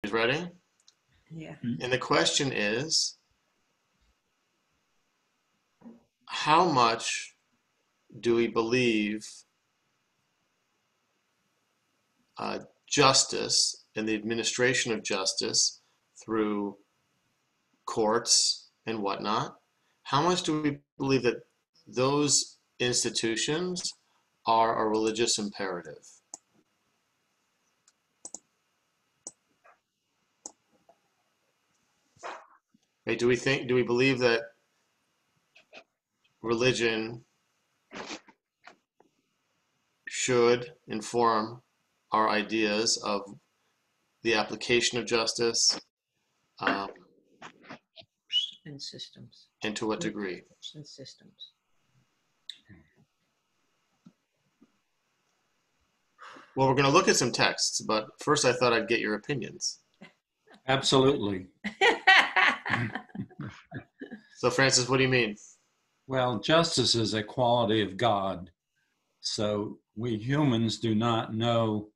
He's ready? Yeah. And the question is, how much do we believe justice and the administration of justice through courts and whatnot? How much do we believe that those institutions are a religious imperative? Right? Do we believe that religion should inform our ideas of the application of justice, um, And systems. and to what degree? And systems. Well, we're going to look at some texts, but first I thought I'd get your opinions. Absolutely. So, Francis, what do you mean? Well, justice is a quality of God. So we humans do not know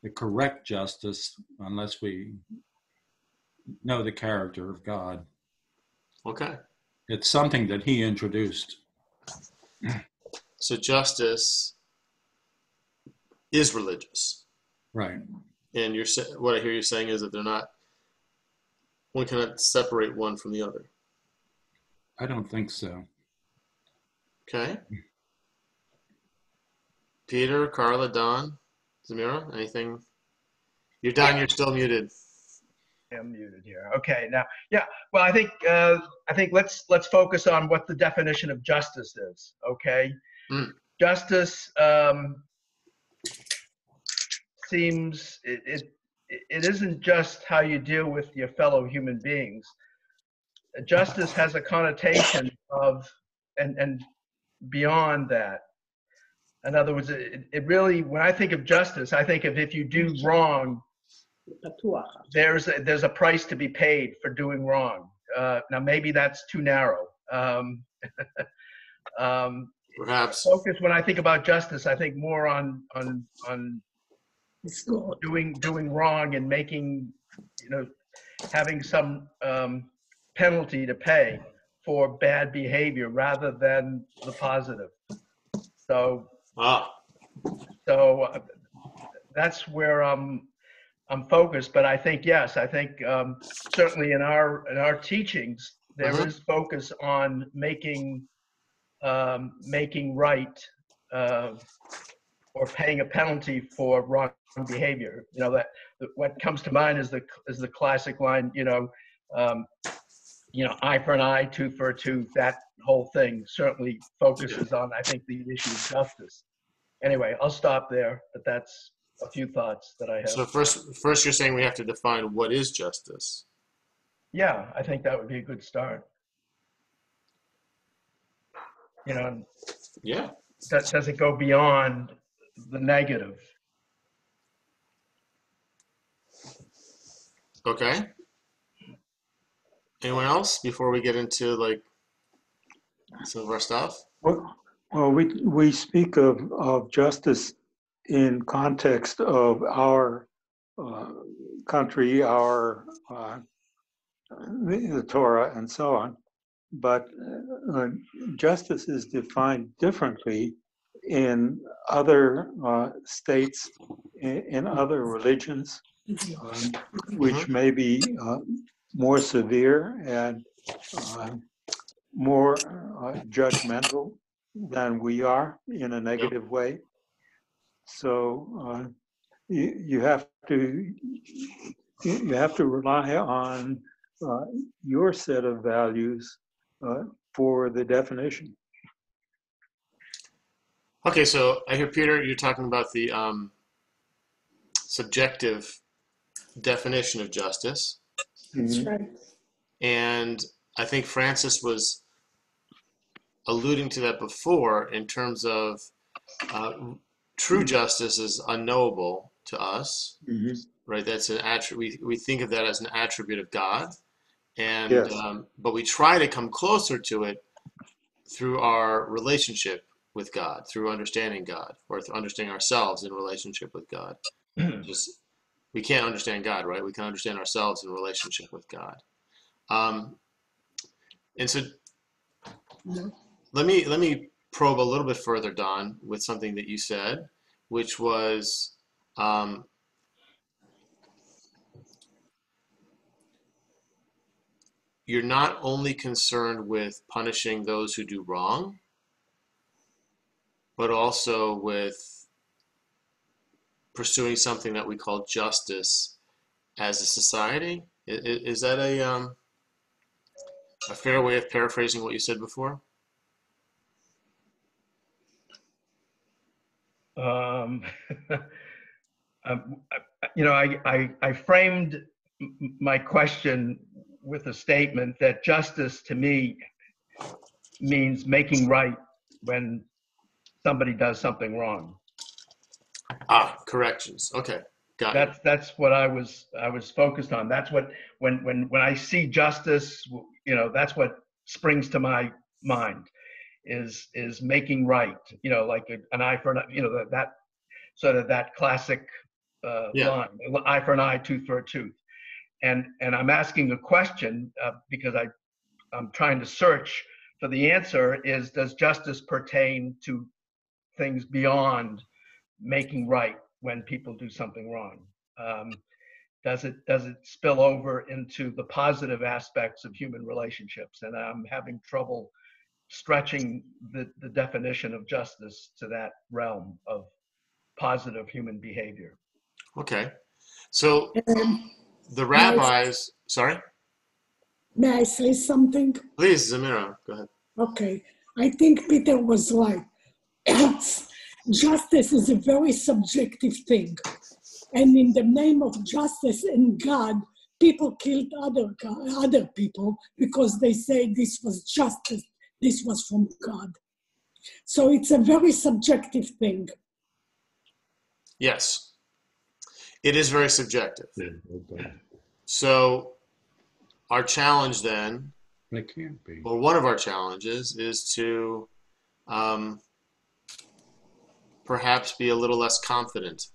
the correct justice unless we know the character of God. Okay. It's something that he introduced. So justice is religious. Right. And what I hear you saying is that one cannot separate one from the other. I don't think so. Okay. Peter, Carla, Don, Zamira, anything? You're Don, you're still muted. I'm muted here. Okay, now, yeah. Well, I think let's focus on what the definition of justice is. Okay, justice seems it isn't just how you deal with your fellow human beings. Justice has a connotation of and beyond that. In other words, it really, when I think of justice, I think of if you do wrong, there's a price to be paid for doing wrong. Now maybe that's too narrow. Perhaps. Focus when I think about justice, I think more on doing wrong and making, having some penalty to pay for bad behavior rather than the positive. So that's where I'm focused. But I think, yes, certainly in our teachings there is focus on making right or paying a penalty for wrong behavior. That what comes to mind is the classic line. Eye for an eye, tooth for a tooth. That whole thing certainly focuses on, I think, the issue of justice. Anyway, I'll stop there, but that's a few thoughts that I have. So first you're saying we have to define what is justice. Yeah, I think that would be a good start. Yeah. Does it go beyond the negative? Okay. Anyone else before we get into some of our stuff? Well, we speak of justice in context of our country, the Torah, and so on. But justice is defined differently in other states, in other religions, which may be more severe and more judgmental than we are in a negative way. So you have to rely on your set of values for the definition. Okay, so I hear, Peter, you're talking about the subjective definition of justice. That's right. And I think Francis was alluding to that before in terms of true justice is unknowable to us, right? That's an attribute. We think of that as an attribute of God, and yes. But we try to come closer to it through our relationship with God, through understanding God, or through understanding ourselves in relationship with God, we can't understand God, right? We can understand ourselves in relationship with God. And so No. let me probe a little bit further, Don, with something that you said, which was you're not only concerned with punishing those who do wrong, but also with pursuing something that we call justice as a society. Is that a fair way of paraphrasing what you said before? Um, um, I framed my question with a statement that justice to me means making right when somebody does something wrong. Corrections. Okay, got you. That's what I was focused on. That's what when I see justice, that's what springs to my mind is making right. Like an eye for an eye. That sort of that classic Yeah. line: eye for an eye, tooth for a tooth. And I'm asking a question because I'm trying to search for the answer. Is does justice pertain to things beyond making right when people do something wrong? Does it spill over into the positive aspects of human relationships? And I'm having trouble stretching the definition of justice to that realm of positive human behavior. Okay. So the May I, rabbis, sorry? may I say something? Please, Zamira, go ahead. Okay. I think Peter was right. Justice is a very subjective thing. And in the name of justice and God, people killed other people because they say this was justice, this was from God. So it's a very subjective thing. Yes, it is very subjective. So our challenge then, It can't be. or one of our challenges, is to perhaps be a little less confident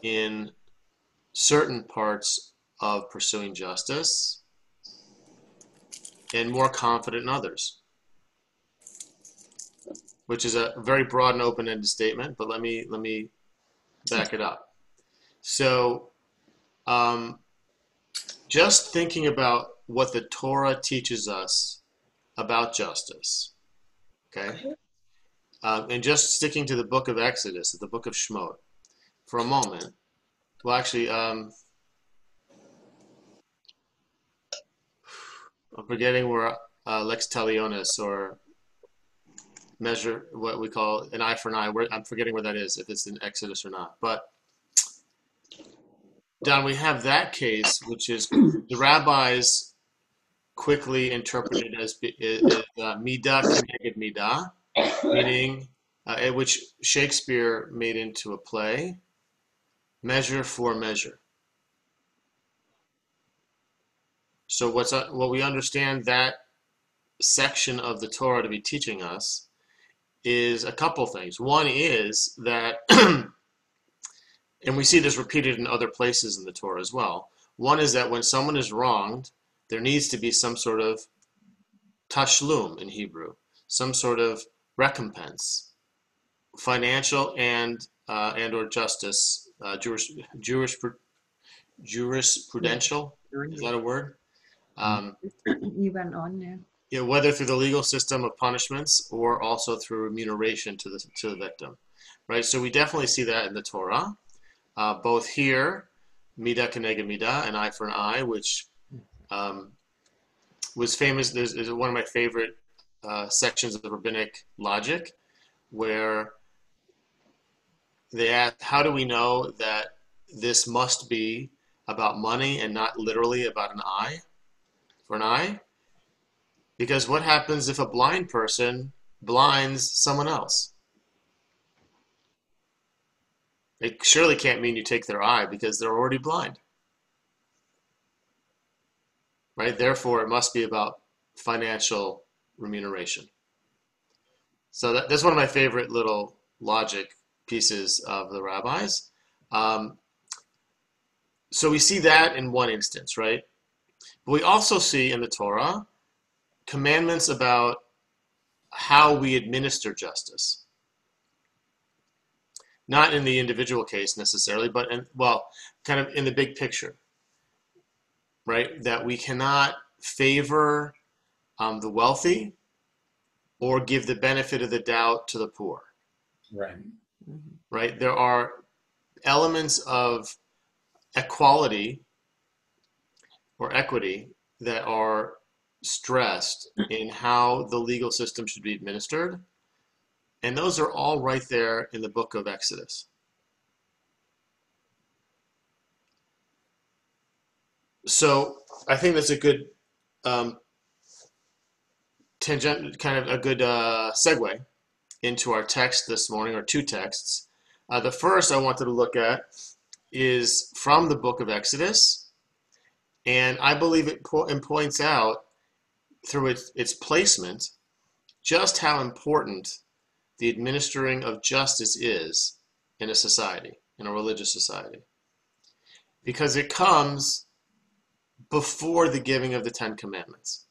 in certain parts of pursuing justice and more confident in others, which is a very broad and open-ended statement, but let me back it up. So just thinking about what the Torah teaches us about justice, okay? And just sticking to the book of Exodus, the book of Shemot, for a moment. Well, actually, I'm forgetting where lex talionis, or measure, what we call an eye for an eye. I'm forgetting where that is, if it's in Exodus or not. But Don, we have that case, which is the rabbis quickly interpreted as midah keneged midah, meaning which Shakespeare made into a play, measure for measure. So what we understand that section of the Torah to be teaching us is a couple things. One is that, and we see this repeated in other places in the Torah as well. One is that when someone is wronged, there needs to be some sort of tashlum in Hebrew, some sort of recompense, financial and or justice, jurisprudential. Is that a word? You went on now. Whether through the legal system of punishments or also through remuneration to the victim, right? So we definitely see that in the Torah, both here, midah keneged midah, an eye for an eye, which was famous. Is one of my favorite sections of the rabbinic logic, where they ask, how do we know that this must be about money and not literally about an eye for an eye? Because what happens if a blind person blinds someone else? It surely can't mean you take their eye because they're already blind, right? Therefore, it must be about financial remuneration. So that's one of my favorite little logic pieces of the rabbis. So we see that in one instance, right? But we also see in the Torah commandments about how we administer justice. Not in the individual case necessarily, but kind of in the big picture, right? That we cannot favor the wealthy or give the benefit of the doubt to the poor. Right. Right? There are elements of equality or equity that are stressed in how the legal system should be administered. And those are all right there in the book of Exodus. So I think that's a good tangent, kind of a good segue into our text this morning, or two texts. The first I wanted to look at is from the book of Exodus, and I believe it points out through its placement just how important the administering of justice is in a society, in a religious society, because it comes before the giving of the Ten Commandments.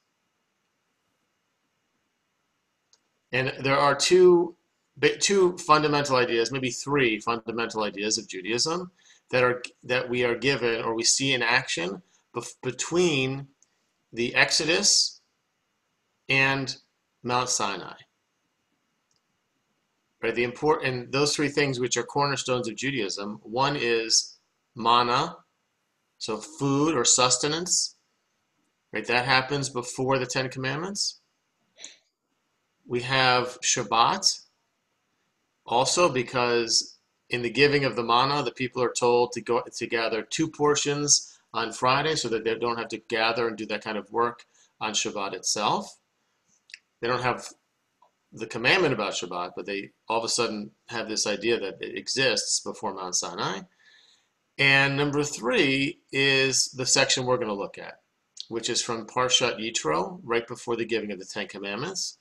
And there are two fundamental ideas, maybe three fundamental ideas of Judaism that we are given, or we see in action between the Exodus and Mount Sinai. Right? And those three things, which are cornerstones of Judaism. One is manna, so food or sustenance. Right? That happens before the Ten Commandments. We have Shabbat, also because in the giving of the manna, the people are told to gather 2 portions on Friday so that they don't have to gather and do that kind of work on Shabbat itself. They don't have the commandment about Shabbat, but they all of a sudden have this idea that it exists before Mount Sinai. And number 3 is the section we're going to look at, which is from Parshat Yitro, right before the giving of the Ten Commandments.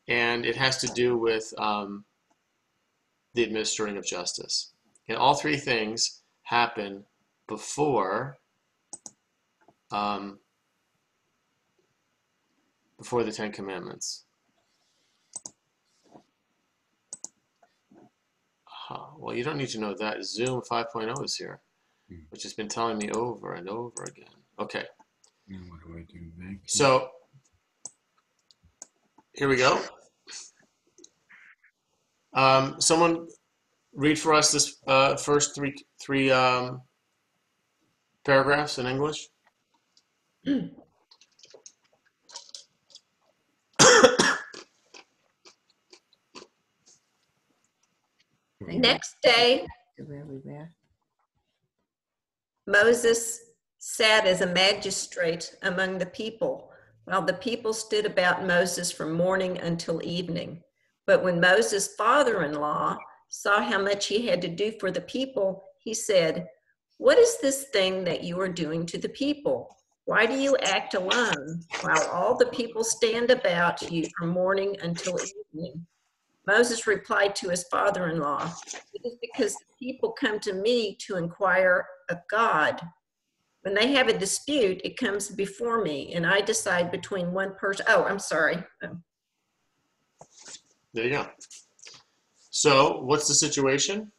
And it has to do with the administering of justice. And all 3 things happen before the Ten Commandments. Well, you don't need to know that. Zoom 5.0 is here, which has been telling me over and over again. Okay. Now what do I do next? So here we go. Someone read for us this first three paragraphs in English. Next day, Moses sat as a magistrate among the people, while the people stood about Moses from morning until evening. But when Moses' father-in-law saw how much he had to do for the people, he said, "What is this thing that you are doing to the people? Why do you act alone, while all the people stand about you from morning until evening?" Moses replied to his father-in-law, "It is because the people come to me to inquire of God. When they have a dispute, it comes before me, and I decide between one person." Oh, I'm sorry. There you go. So, what's the situation?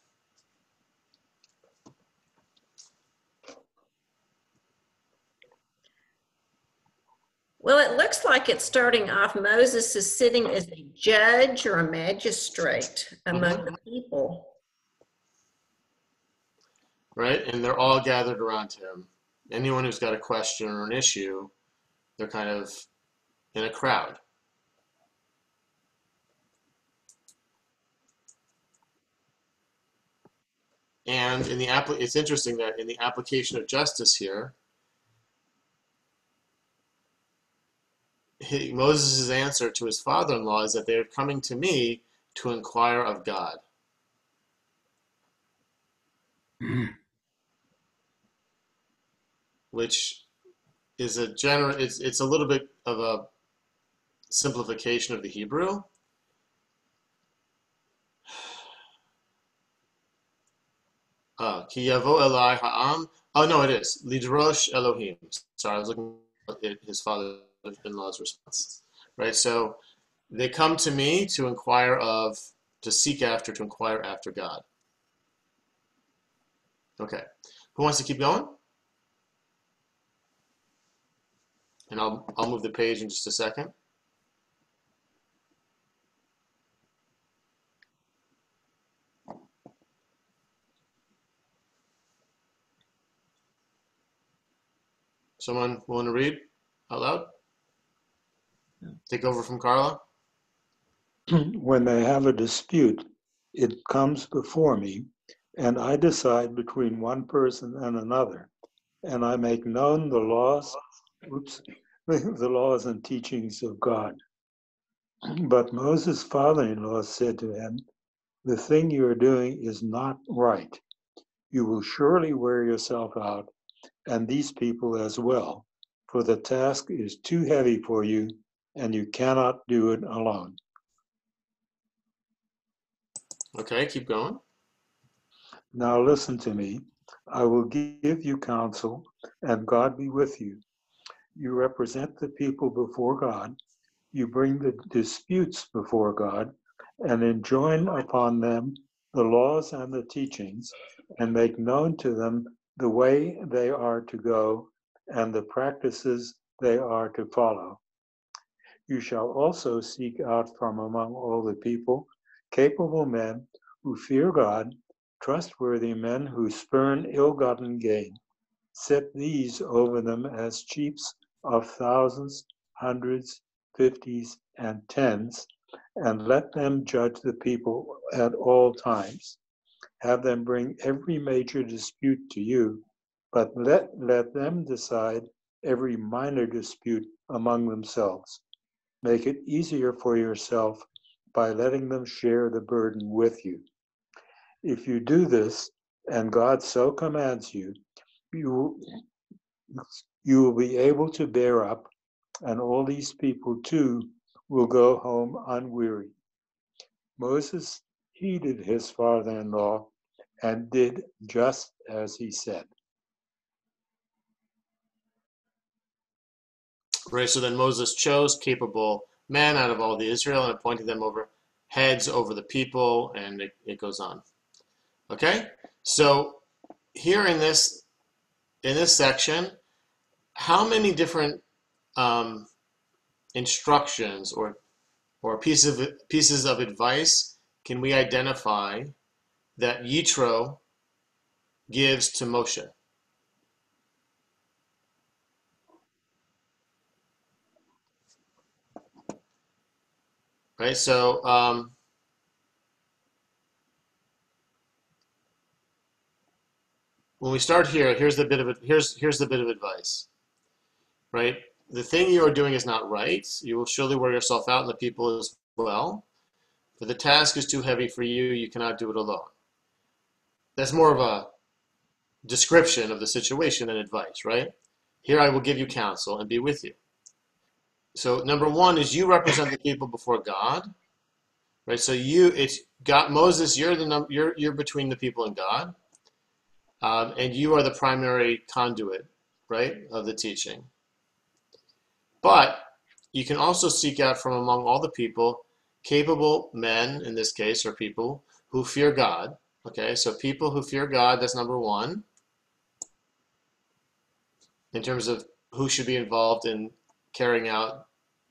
Well, it looks like it's starting off. Moses is sitting as a judge or a magistrate among the people. Right? And they're all gathered around him. Anyone who's got a question or an issue, they're kind of in a crowd. And it's interesting that in the application of justice here, Moses' answer to his father-in-law is that they are coming to me to inquire of God. Which is it's a little bit of a simplification of the Hebrew. Ki yavo elai ha'am. Oh, no, it is. Lidrosh Elohim. Sorry, I was looking at his father-in-law's response. Right? So they come to me to seek after, to inquire after God. Okay. Who wants to keep going? And I'll move the page in just a second. Someone willing to read out loud? Take over from Carla? When they have a dispute, it comes before me, and I decide between one person and another, and I make known the laws, the laws and teachings of God. But Moses' father-in-law said to him, "The thing you are doing is not right. You will surely wear yourself out, and these people as well, for the task is too heavy for you, and you cannot do it alone." Okay, keep going. Now listen to me. I will give you counsel, and God be with you. You represent the people before God. You bring the disputes before God, and enjoin upon them the laws and the teachings, and make known to them the way they are to go and the practices they are to follow. You shall also seek out from among all the people capable men who fear God, trustworthy men who spurn ill-gotten gain. Set these over them as chiefs of thousands, hundreds, fifties, and tens, and let them judge the people at all times. Have them bring every major dispute to you, but let them decide every minor dispute among themselves. Make it easier for yourself by letting them share the burden with you. If you do this, and God so commands you, you will be able to bear up, and all these people too will go home unwearied. Moses heeded his father-in-law and did just as he said. Right, so then Moses chose capable men out of all the Israel and appointed them heads over the people, and it goes on. Okay, so here in this section, how many different instructions or pieces of advice can we identify that Yitro gives to Moshe? Right, so when we start here, here's the bit of advice. Right, the thing you are doing is not right. You will surely wear yourself out, and the people as well. For the task is too heavy for you. You cannot do it alone. That's more of a description of the situation than advice, right? Here I will give you counsel and be with you. So number one is you represent the people before God, right? So it's God, Moses. You're between the people and God, and you are the primary conduit, right, of the teaching. But you can also seek out from among all the people capable men, in this case, or people who fear God. Okay, so people who fear God, that's number one, in terms of who should be involved in carrying out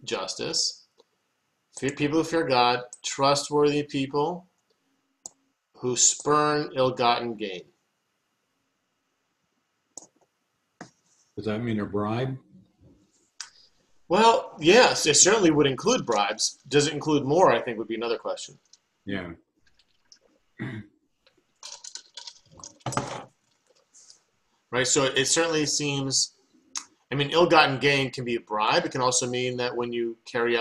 justice. People who fear God, trustworthy people who spurn ill-gotten gain. Does that mean a bribe? Well, yes, it certainly would include bribes. Does it include more, I think, would be another question. Yeah. Right, so it certainly seems, I mean, ill-gotten gain can be a bribe. It can also mean that when you're carrying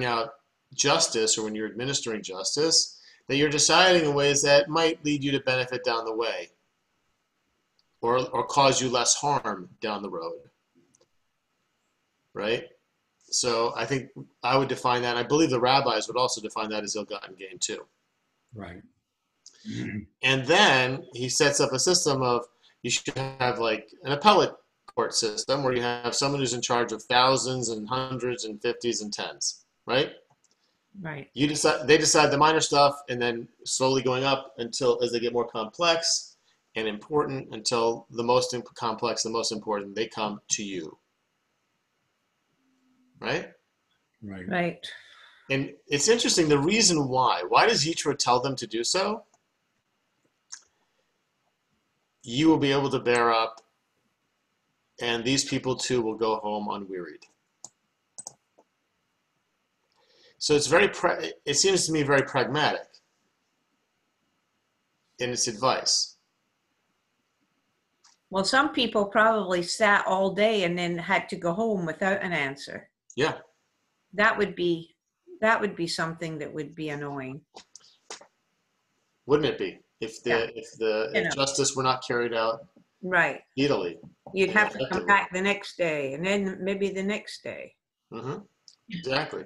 out justice, or when you're administering justice, that you're deciding in ways that might lead you to benefit down the way, or cause you less harm down the road. Right? So I think I would define that. I believe the rabbis would also define that as ill-gotten gain too. Right. And then he sets up a system of you should have like an appellate court system where you have someone who's in charge of thousands and hundreds and fifties and tens, right? Right. They decide the minor stuff, and then slowly going up until as they get more complex and important, until the most complex, the most important, they come to you, right? Right. Right. And it's interesting the reason why. Why does Yitro tell them to do so? You will be able to bear up, and these people too will go home unwearied. So it's it seems to me very pragmatic in its advice. Well, some people probably sat all day and then had to go home without an answer. Yeah. That would be something that would be annoying. Wouldn't it be? If Yeah. justice were not carried out Right. speedily. You'd and have to come effectively. back the next day and then maybe the next day. Mm-hmm. Exactly.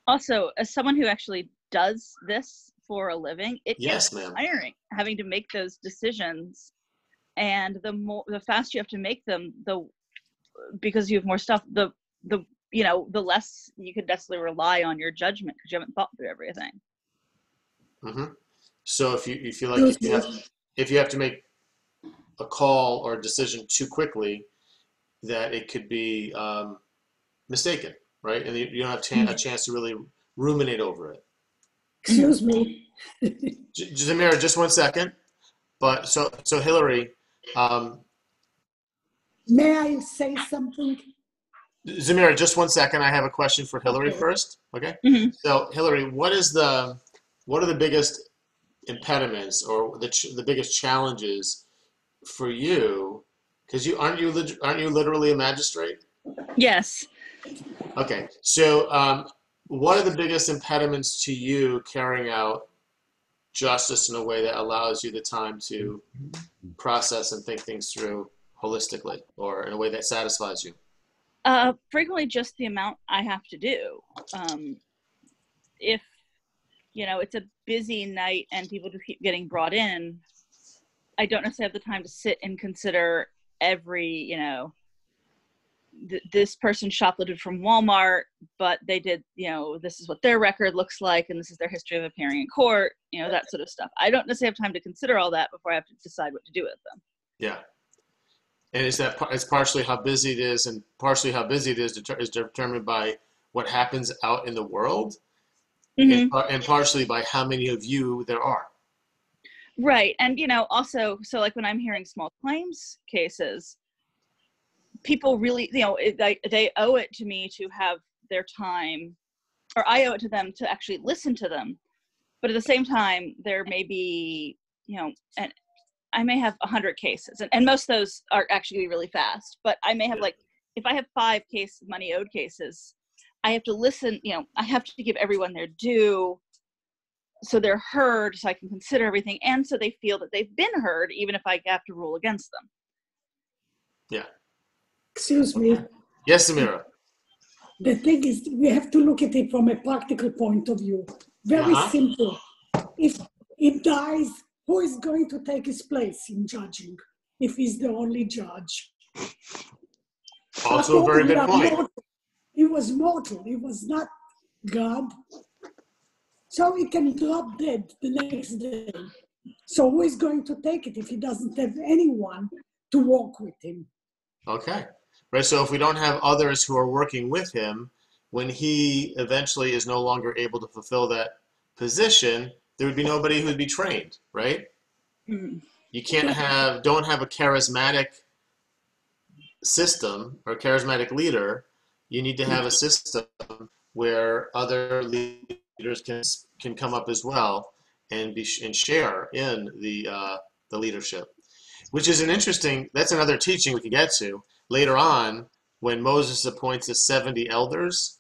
Also, as someone who actually does this for a living, it Yes, gets ma'am. tiring having to make those decisions. And the faster you have to make them, because you have more stuff, the less you could necessarily rely on your judgment because you haven't thought through everything. Mm-hmm. So if you feel like if you have to make a call or a decision too quickly, that it could be mistaken, right? And you don't have a chance to really ruminate over it. Excuse me. Zamira, just 1 second. But so Hillary, May I say something? Zamira, just 1 second. I have a question for Hillary first. Okay. Mhm. So Hillary, what are the biggest impediments or the biggest challenges for you? Because aren't you literally a magistrate? Yes. Okay. So what are the biggest impediments to you carrying out justice in a way that allows you the time to process and think things through holistically, or in a way that satisfies you? Frequently just the amount I have to do. If, it's a busy night and people just keep getting brought in, I don't necessarily have the time to sit and consider every, this person shoplifted from Walmart, but they did, this is what their record looks like, and this is their history of appearing in court, that sort of stuff. I don't necessarily have time to consider all that before I have to decide what to do with them. Yeah. And it's partially how busy it is, and partially how busy it is determined by what happens out in the world, Mm-hmm. and partially by how many of you there are. Right. And, also, so like when I'm hearing small claims cases, people really, they owe it to me to have their time, or I owe it to them to actually listen to them. But at the same time, there may be, and I may have 100 cases, and most of those are actually really fast, but I may have if I have 5 money owed cases, I have to listen, I have to give everyone their due so they're heard, so I can consider everything, and so they feel that they've been heard, even if I have to rule against them. Yeah. Excuse me. Yes, Samira. The thing is, we have to look at it from a practical point of view. Very simple. If he dies, who is going to take his place in judging if he's the only judge? Also a very good point. He was mortal. He was not God. So he can drop dead the next day. So who is going to take it if he doesn't have anyone to walk with him? Okay. Right. So if we don't have others who are working with him, when he eventually is no longer able to fulfill that position, there would be nobody who would be trained, right? Mm. You don't have a charismatic system or charismatic leader. You need to have a system where other leaders can come up as well and share in the leadership, which is that's another teaching we can get to later on when Moses appoints the 70 elders.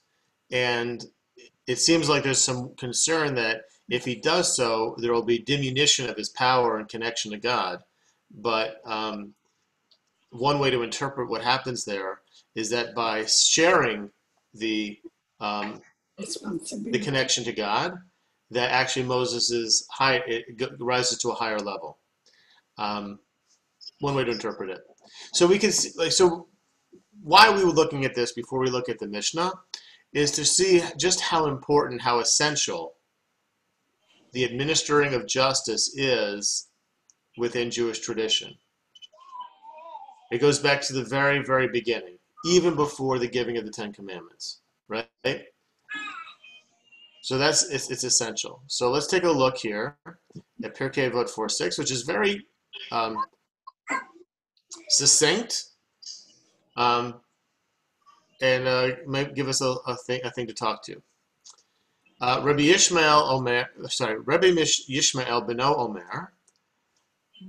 And it seems like there's some concern that if he does so, there will be diminution of his power and connection to God. But one way to interpret what happens there is that by sharing the connection to God, that actually Moses is high, rises to a higher level. One way to interpret it. So we can see, so why we were looking at this before we look at the Mishnah is to see just how important, how essential the administering of justice is within Jewish tradition. It goes back to the very, very beginning, even before the giving of the Ten Commandments, right? So it's essential. So let's take a look here at Pirkei Avot 4:6, which is very succinct, and might give us a thing to talk to. Rabbi Yishmael beno Omer,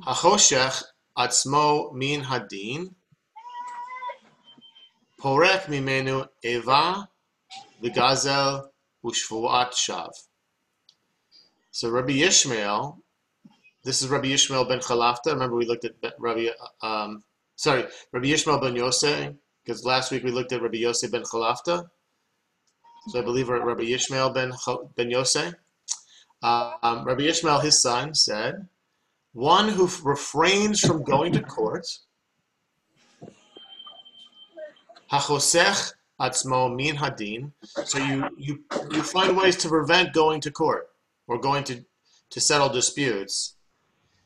Hachoshech atzmo min hadin, porek mimenu eva v'gazel u'shvuat shav. So Rabbi Yishmael, this is Rabbi Yishmael ben Chalafta. Remember we looked at Rabbi Yishmael ben Yosei, because last week we looked at Rabbi Yosei ben Chalafta. So I believe we're at Rabbi Yishmael ben Yosei. Rabbi Yishmael, his son, said, one who refrains from going to court, hachosech atzmo min hadin, so you find ways to prevent going to court or going to settle disputes,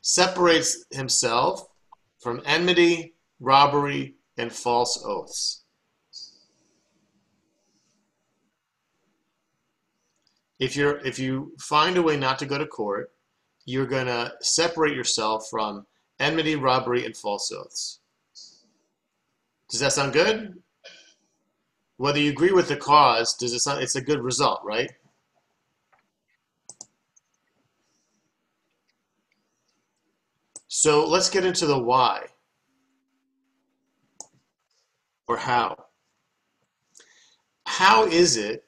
separates himself from enmity, robbery, and false oaths. If you find a way not to go to court, you're going to separate yourself from enmity, robbery, and false oaths. Does that sound good? Whether you agree with the cause, it's a good result, right? So let's get into the why, or how. How is it,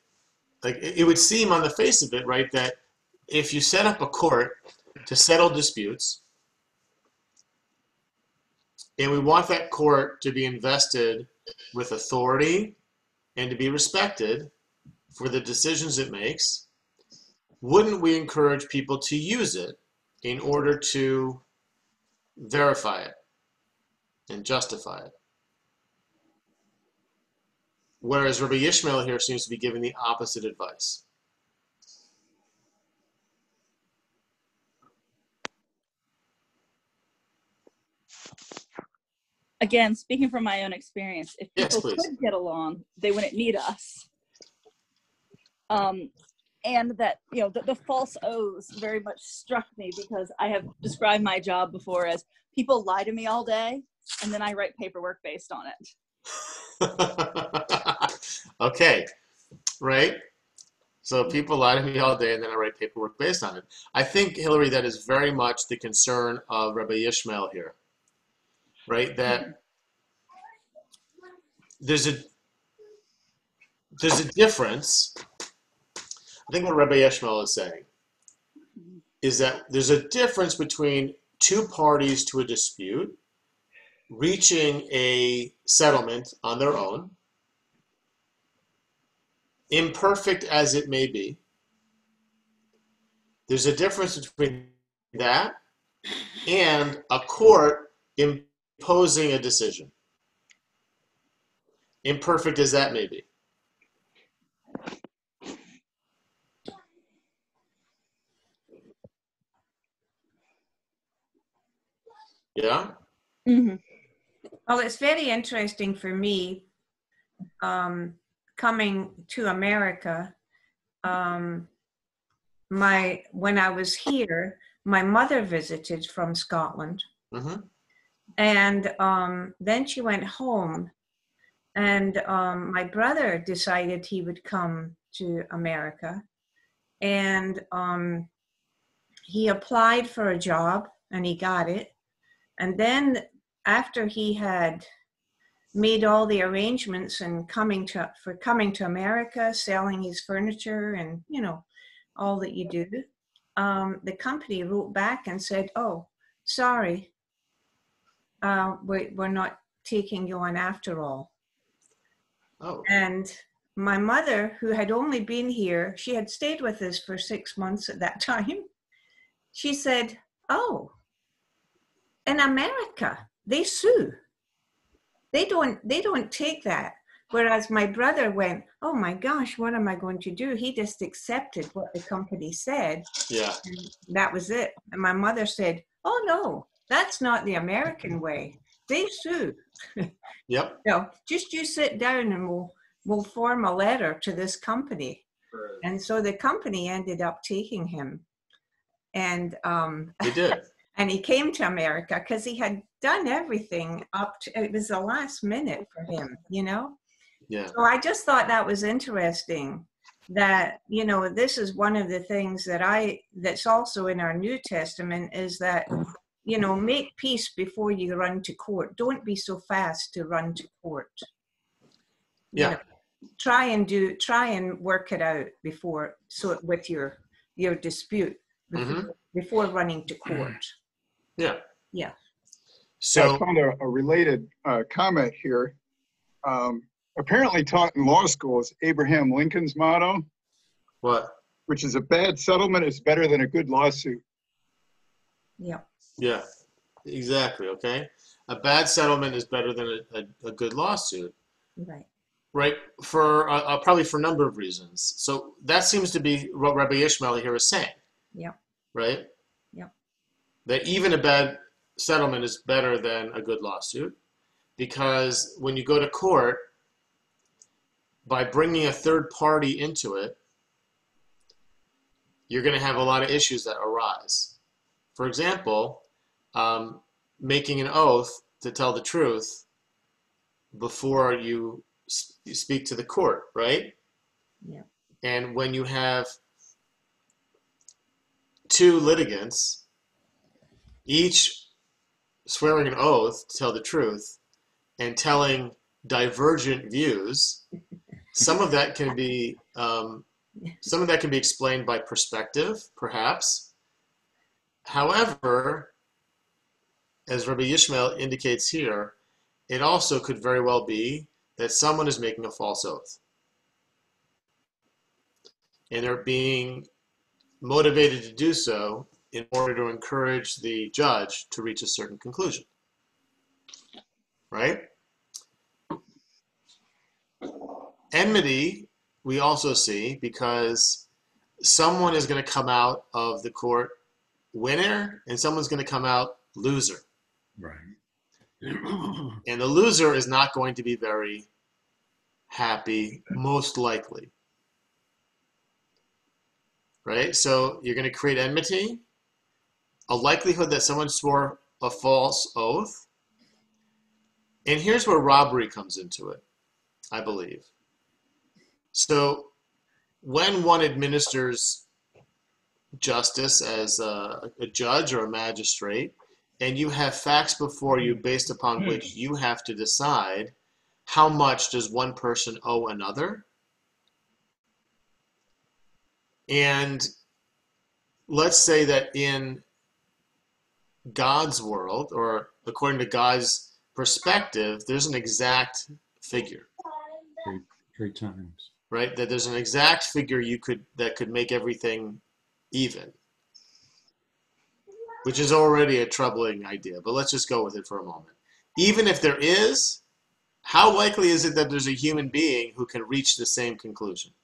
like it would seem on the face of it, right, that if you set up a court to settle disputes, and we want that court to be invested with authority and to be respected for the decisions it makes, wouldn't we encourage people to use it in order to verify it and justify it? Whereas Rabbi Yishmael here seems to be giving the opposite advice. Again, speaking from my own experience, if people could get along, they wouldn't need us. And that, the false oaths very much struck me, because I have described my job before as people lie to me all day, and then I write paperwork based on it. Okay, right? So people lie to me all day, and then I write paperwork based on it. I think, Hillary, that is very much the concern of Rabbi Yishmael here. Right, that there's a difference. I think what Rabbi Yishmael is saying is that there's a difference between two parties to a dispute reaching a settlement on their own, imperfect as it may be. There's a difference between that and a court imposing a decision, imperfect as that may be. Yeah? Mm-hmm. Well, it's very interesting for me, coming to America. When I was here, my mother visited from Scotland. Mm-hmm. And then she went home, and my brother decided he would come to America, and he applied for a job and he got it. And then after he had made all the arrangements and coming to America, selling his furniture and all that you do, the company wrote back and said, "Oh, sorry. We're not taking you on after all." Oh. And my mother, who had only been here, she had stayed with us for 6 months at that time. She said, "Oh, in America, they sue. They don't take that." Whereas my brother went, "Oh my gosh, what am I going to do?" He just accepted what the company said. Yeah. And that was it. And my mother said, "Oh no, that's not the American way. They sue." Yep. No, just you sit down and we'll form a letter to this company. And so the company ended up taking him. And They did. and he came to America because he had done everything up to, it was the last minute for him, you know? Yeah. So I just thought that was interesting that, you know, this is one of the things that's also in our New Testament is that, you know, make peace before you run to court. Don't be so fast to run to court. Yeah. You know, try and work it out before, so with your dispute before running to court. Yeah. Yeah. So I found a related comment here. Apparently taught in law school is Abraham Lincoln's motto, what? which is a bad settlement is better than a good lawsuit. Yeah. Yeah. Exactly. Okay. A bad settlement is better than a good lawsuit. Right. Right. For probably for a number of reasons. So that seems to be what Rabbi Ishmael here is saying. Yeah. Right. Yeah. That even a bad settlement is better than a good lawsuit, because when you go to court, by bringing a third party into it, you're going to have a lot of issues that arise. For example, making an oath to tell the truth before you speak to the court, right? Yeah. And when you have two litigants, each swearing an oath to tell the truth and telling divergent views, some of that can be explained by perspective, perhaps. However, as Rabbi Yishmael indicates here, it also could very well be that someone is making a false oath. And they're being motivated to do so in order to encourage the judge to reach a certain conclusion. Right? Enmity, we also see, because someone is going to come out of the court winner and someone's going to come out loser. Right. And the loser is not going to be very happy, most likely. Right? So you're going to create enmity, a likelihood that someone swore a false oath. And here's where robbery comes into it, I believe. So when one administers justice as a judge or a magistrate, and you have facts before you based upon which you have to decide how much does one person owe another, and let's say that in God's world, or according to God's perspective, there's an exact figure. Three times. Right? That there's an exact figure that could make everything even. Which is already a troubling idea, but let's just go with it for a moment. Even if there is, how likely is it that there's a human being who can reach the same conclusion?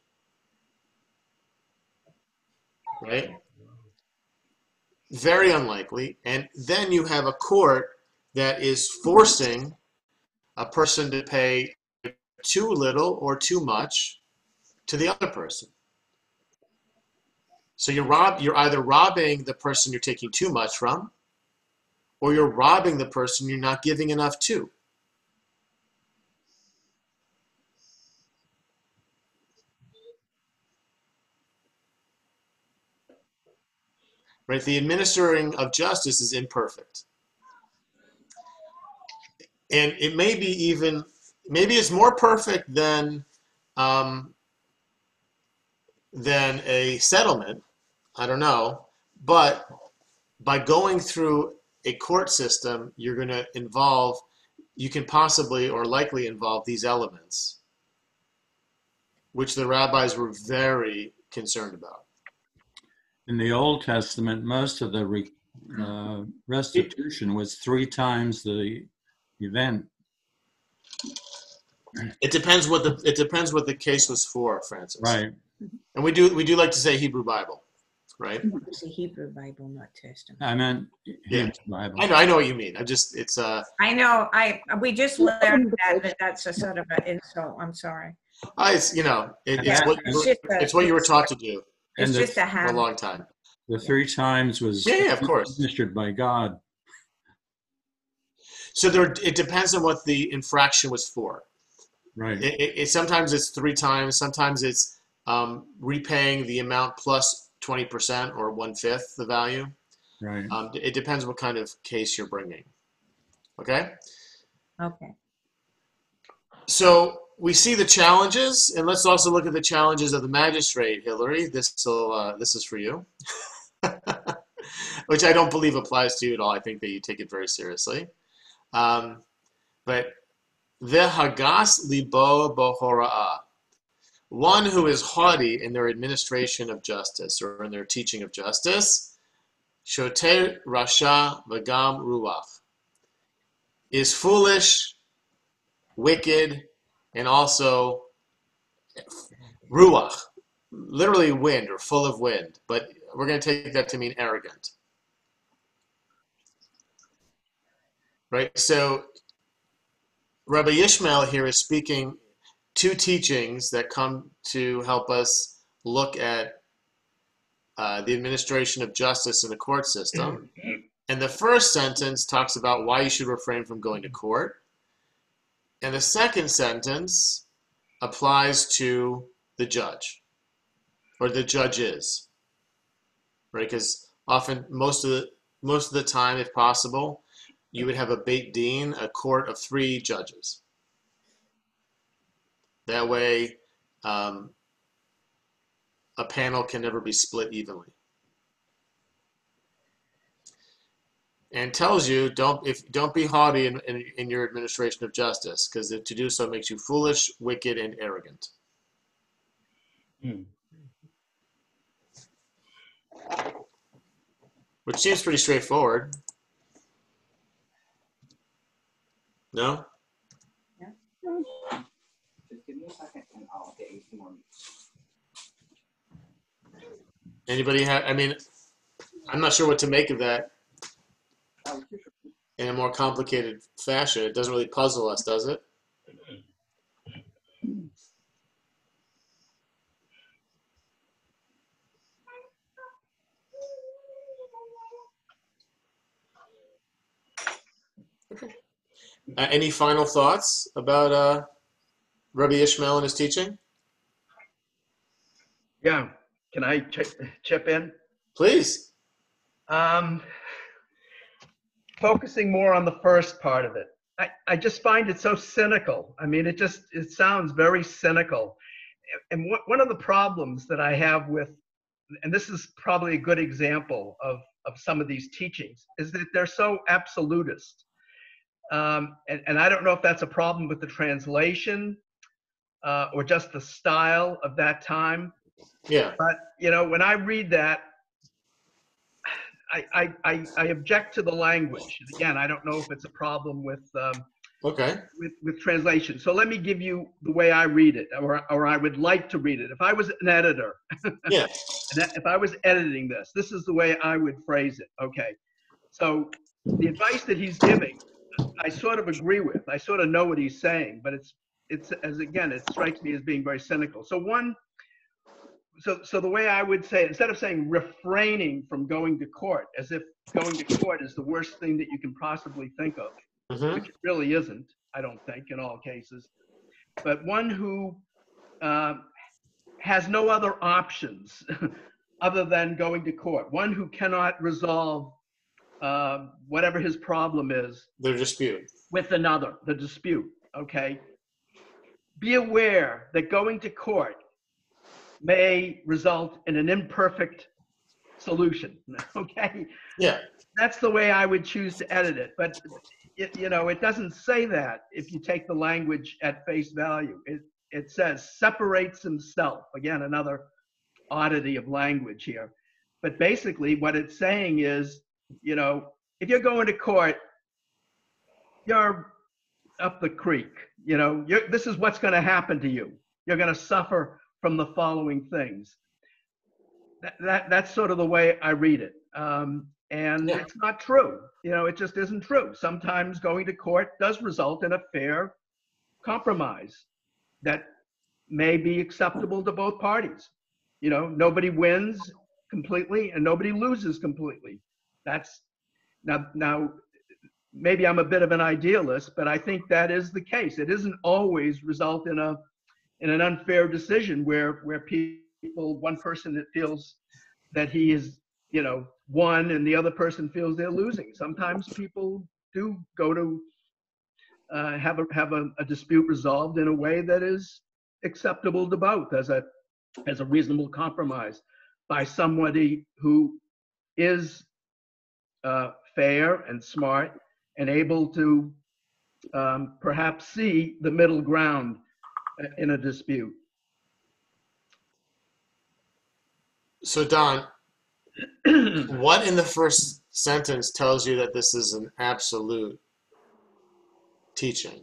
Right? Very unlikely. And then you have a court that is forcing a person to pay too little or too much to the other person. So you're either robbing the person you're taking too much from, or you're robbing the person you're not giving enough to. Right? The administering of justice is imperfect. And it may be maybe it's more perfect than a settlement. I don't know. But by going through a court system, you can possibly or likely involve these elements. which the rabbis were very concerned about. In the Old Testament, most of the restitution was 3 times the event. It depends what the case was for, Francis. Right. And we do like to say Hebrew Bible, right? It's a Hebrew Bible, not Testament. I meant Yeah. Hebrew Bible. I know what you mean. I know. We just learned that that's a sort of an insult. I'm sorry. It's It's what you were taught to do It's just a for a habit. long time. The 3 times was Yeah, of course. administered by God. So it depends on what the infraction was for. Right. Sometimes it's 3 times. Sometimes it's repaying the amount plus 20% or 1/5 the value. Right. It depends what kind of case you're bringing. Okay. Okay. So we see the challenges, and let's also look at the challenges of the magistrate, Hillary. This is for you, which I don't believe applies to you at all. I think that you take it very seriously. But Vehagas libo bohora'ah, one who is haughty in their administration of justice or in their teaching of justice, shote rasha v'gam ruach, is foolish, wicked, and also ruach, literally wind or full of wind, but we're going to take that to mean arrogant. Right? So Rabbi Yishmael here is speaking 2 teachings that come to help us look at the administration of justice in the court system. And the first sentence talks about why you should refrain from going to court. And the second sentence applies to the judge, or the judges, right? Because often, most of the time, if possible, you would have a Beit Din, a court of 3 judges. That way, a panel can never be split evenly. And tells you don't be haughty in your administration of justice, because to do so makes you foolish, wicked, and arrogant. Which seems pretty straightforward. No? Yeah. Just give me a second and I'll get you some more. Anybody have? I mean, I'm not sure what to make of that in a more complicated fashion. It doesn't really puzzle us, does it? Any final thoughts about Rabbi Yishmael and his teaching? Yeah. Can I chip in? Please. Focusing more on the first part of it. I just find it so cynical. I mean, it sounds very cynical. And one of the problems that I have with, and this is probably a good example of some of these teachings, is that they're so absolutist. And I don't know if that's a problem with the translation or just the style of that time. Yeah. But, when I read that, I object to the language. Again, I don't know if it's a problem with translation. So let me give you the way I read it, or I would like to read it. If I was an editor, yeah. If I was editing this is the way I would phrase it. Okay. So the advice that he's giving, I sort of agree with. I sort of know what he's saying, but it strikes me as being very cynical. So the way I would say it, instead of saying refraining from going to court, as if going to court is the worst thing that you can possibly think of, which it really isn't, I don't think, in all cases. But one who has no other options other than going to court, one who cannot resolve whatever his problem is. The dispute. With another, the dispute, okay? Be aware that going to court may result in an imperfect solution, okay? Yeah. That's the way I would choose to edit it, but it doesn't say that if you take the language at face value. it says separates himself. Again, another oddity of language here. But basically what it's saying is, you know, if you're going to court, you're up the creek. You know, this is what's going to happen to you. You're going to suffer from the following things. That's sort of the way I read it. And it's not true. You know, it just isn't true. Sometimes going to court does result in a fair compromise that may be acceptable to both parties. You know, nobody wins completely and nobody loses completely. That's now maybe I'm a bit of an idealist, but I think that is the case. It doesn't always result in an unfair decision where people, one person that feels that he is, you know, won and the other person feels they're losing. Sometimes people do go to have a dispute resolved in a way that is acceptable to both as a reasonable compromise by somebody who is fair and smart and able to perhaps see the middle ground in a dispute. So Don, what in the first sentence tells you that this is an absolute teaching?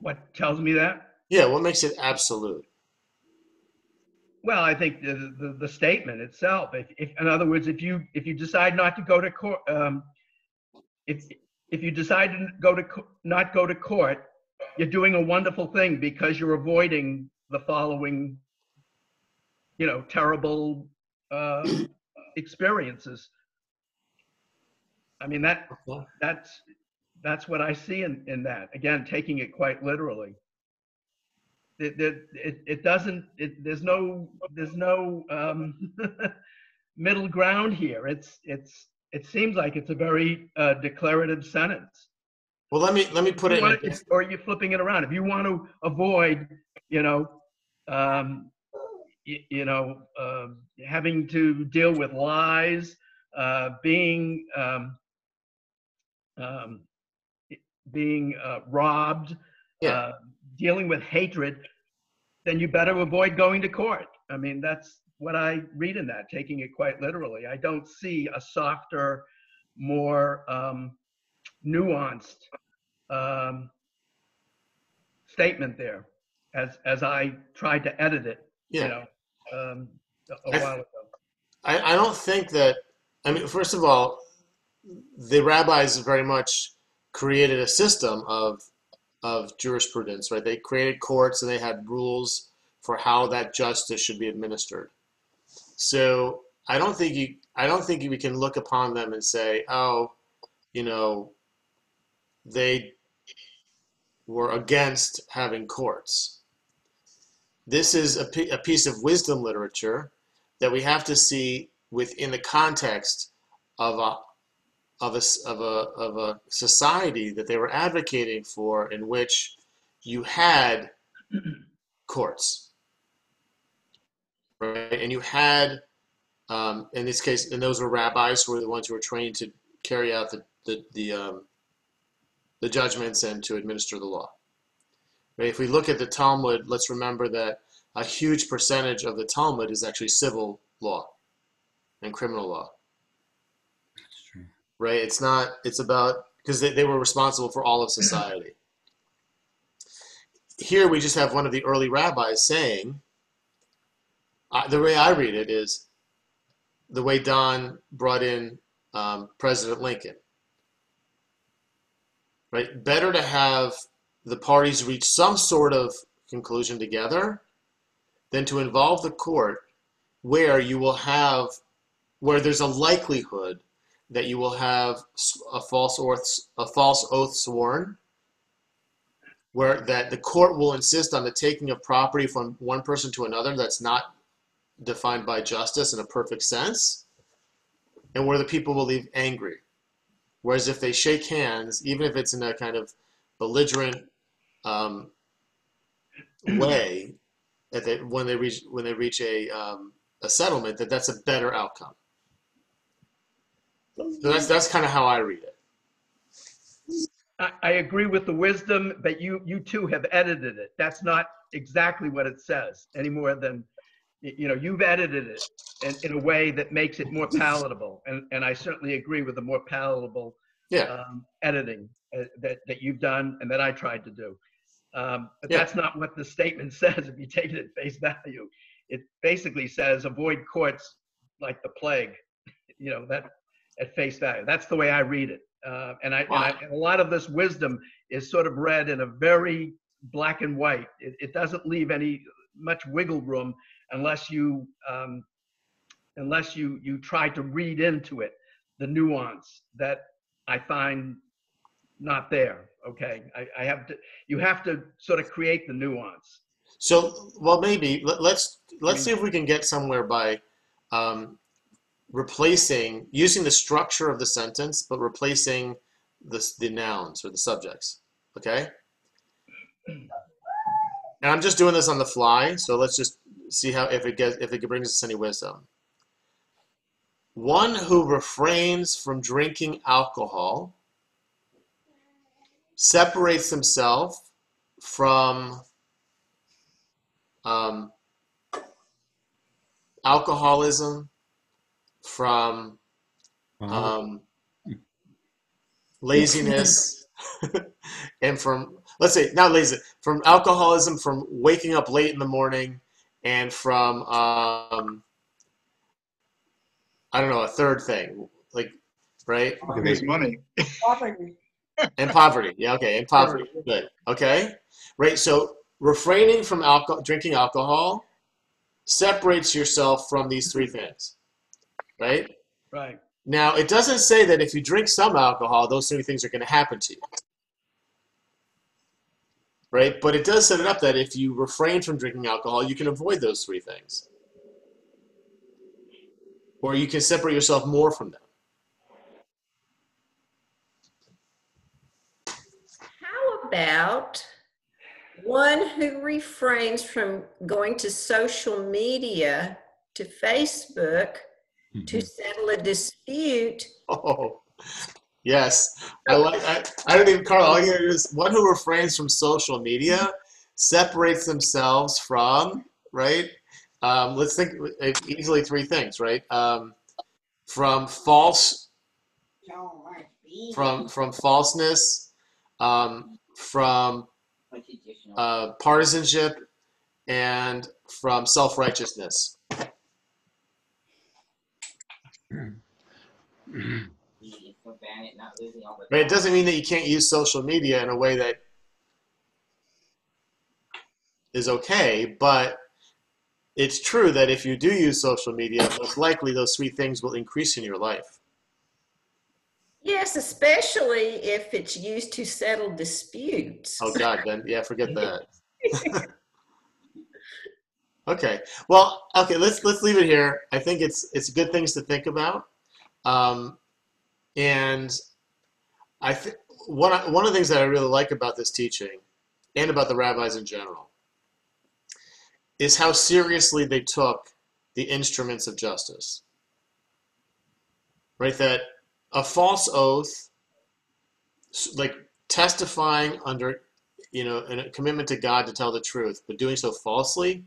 What tells me that? Yeah, what makes it absolute? Well, I think the statement itself. If in other words, if you decide not to go to court, if you decide to not go to court, you're doing a wonderful thing because you're avoiding the following, you know, terrible experiences. I mean that's what I see in that. Again, taking it quite literally. It doesn't. There's no middle ground here. It seems like it's a very declarative sentence. Well, let me put it in. Or you're flipping it around. If you want to avoid, you know, having to deal with lies, being robbed, dealing with hatred, then you better avoid going to court. I mean, that's what I read in that, taking it quite literally. I don't see a softer, more nuanced statement there as I tried to edit it, you know, a while ago. I don't think that, I mean, first of all, the rabbis very much created a system of jurisprudence, right? They created courts and they had rules for how that justice should be administered. So I don't think we can look upon them and say, oh, you know, they were against having courts. This is a piece of wisdom literature that we have to see within the context of a society that they were advocating for, in which you had courts, right? And you had, in this case, and those were rabbis who were the ones who were trained to carry out the judgments and to administer the law. Right? If we look at the Talmud, let's remember that a huge percentage of the Talmud is actually civil law and criminal law. That's true. Right? It's about, because they were responsible for all of society. Here we just have one of the early rabbis saying, the way I read it is the way Don brought in President Lincoln. Right? Better to have the parties reach some sort of conclusion together than to involve the court where there's a likelihood that you will have a false oath sworn, where that the court will insist on the taking of property from one person to another that's not defined by justice in a perfect sense, and where the people will leave angry. Whereas if they shake hands, even if it's in a kind of belligerent way, when they reach a settlement, that's a better outcome. So that's kind of how I read it. I agree with the wisdom, but you too have edited it. That's not exactly what it says any more than, you've edited it in a way that makes it more palatable. And I certainly agree with the more palatable Yeah. editing that you've done and that I tried to do. But Yeah. that's not what the statement says if you take it at face value. It basically says avoid courts like the plague, that at face value. That's the way I read it. And a lot of this wisdom is sort of read in a very black and white. It doesn't leave any much wiggle room unless you try to read into it the nuance that I find not there. Okay, you have to sort of create the nuance. So, well, maybe let's see if we can get somewhere by using the structure of the sentence, but replacing the nouns or the subjects. Okay. And I'm just doing this on the fly, so let's just see if it brings us any wisdom. One who refrains from drinking alcohol separates himself from alcoholism, from laziness, and from, let's say, not lazy, from alcoholism, from waking up late in the morning, and from, I don't know, a third thing, like, right? There's money. Poverty. And poverty. Yeah, okay, and poverty. Good. Okay. Right, so refraining from drinking alcohol separates yourself from these three things, right? Right. Now, it doesn't say that if you drink some alcohol, those three things are going to happen to you, right? But it does set it up that if you refrain from drinking alcohol, you can avoid those three things. Or you can separate yourself more from them. How about one who refrains from going to social media, to Facebook, to settle a dispute? Oh, yes. I don't even, Carl, all here is one who refrains from social media separates themselves from, right? Let's think easily three things, right? From falseness, from partisanship, and from self-righteousness. But it doesn't mean that you can't use social media in a way that is okay, but it's true that if you do use social media, most likely those three things will increase in your life. Yes, especially if it's used to settle disputes. Oh God, then yeah, forget that. Okay, well, okay, let's leave it here. I think it's good things to think about, and I think one of the things that I really like about this teaching, and about the rabbis in general, is how seriously they took the instruments of justice. Right, that a false oath, like testifying under, in a commitment to God to tell the truth, but doing so falsely,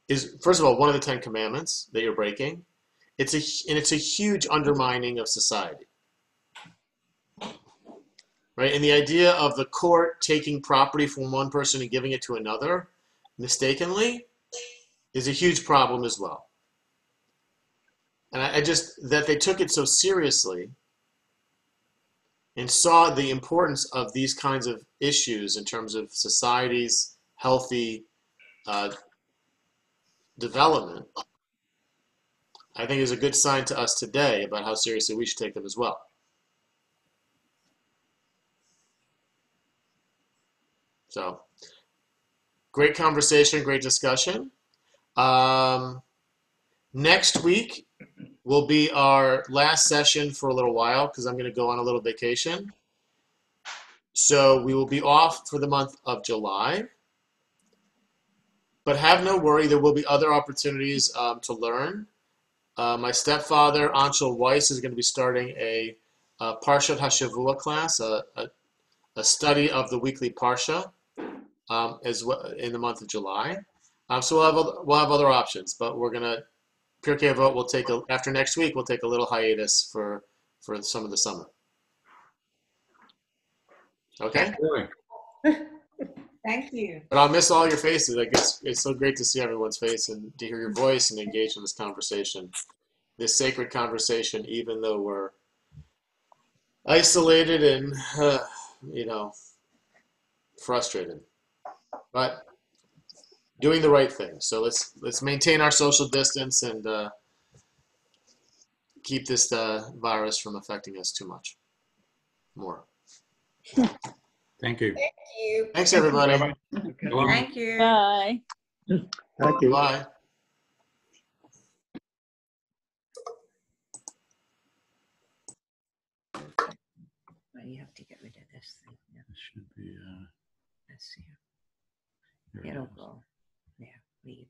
is, first of all, one of the 10 commandments that you're breaking. It's a huge undermining of society. Right? And the idea of the court taking property from one person and giving it to another mistakenly is a huge problem as well. And I just, that they took it so seriously and saw the importance of these kinds of issues in terms of society's healthy development, I think is a good sign to us today about how seriously we should take them as well. So, great conversation, great discussion. Next week will be our last session for a little while because I'm going to go on a little vacation. So we will be off for the month of July. But have no worry, there will be other opportunities to learn. My stepfather, Anshel Weiss, is going to be starting a Parshat HaShavua class, a a study of the weekly Parsha as well in the month of July. So we'll have other options, but we're gonna Pirkei Avot will take after next week. We'll take a little hiatus for some of the summer. Okay. Thank you. But I'll miss all your faces. I guess it's so great to see everyone's face and to hear your voice and engage in this conversation, this sacred conversation, even though we're isolated and frustrated, but doing the right thing. So let's maintain our social distance and keep this virus from affecting us too much more. Thank you. Thank you. Thanks, everybody. Okay. Shalom. Thank you. Bye. Thank you. Bye. Well, you have to get rid of this thing. Yeah. This should be, Let's see. here it It'll is. go. There, leave.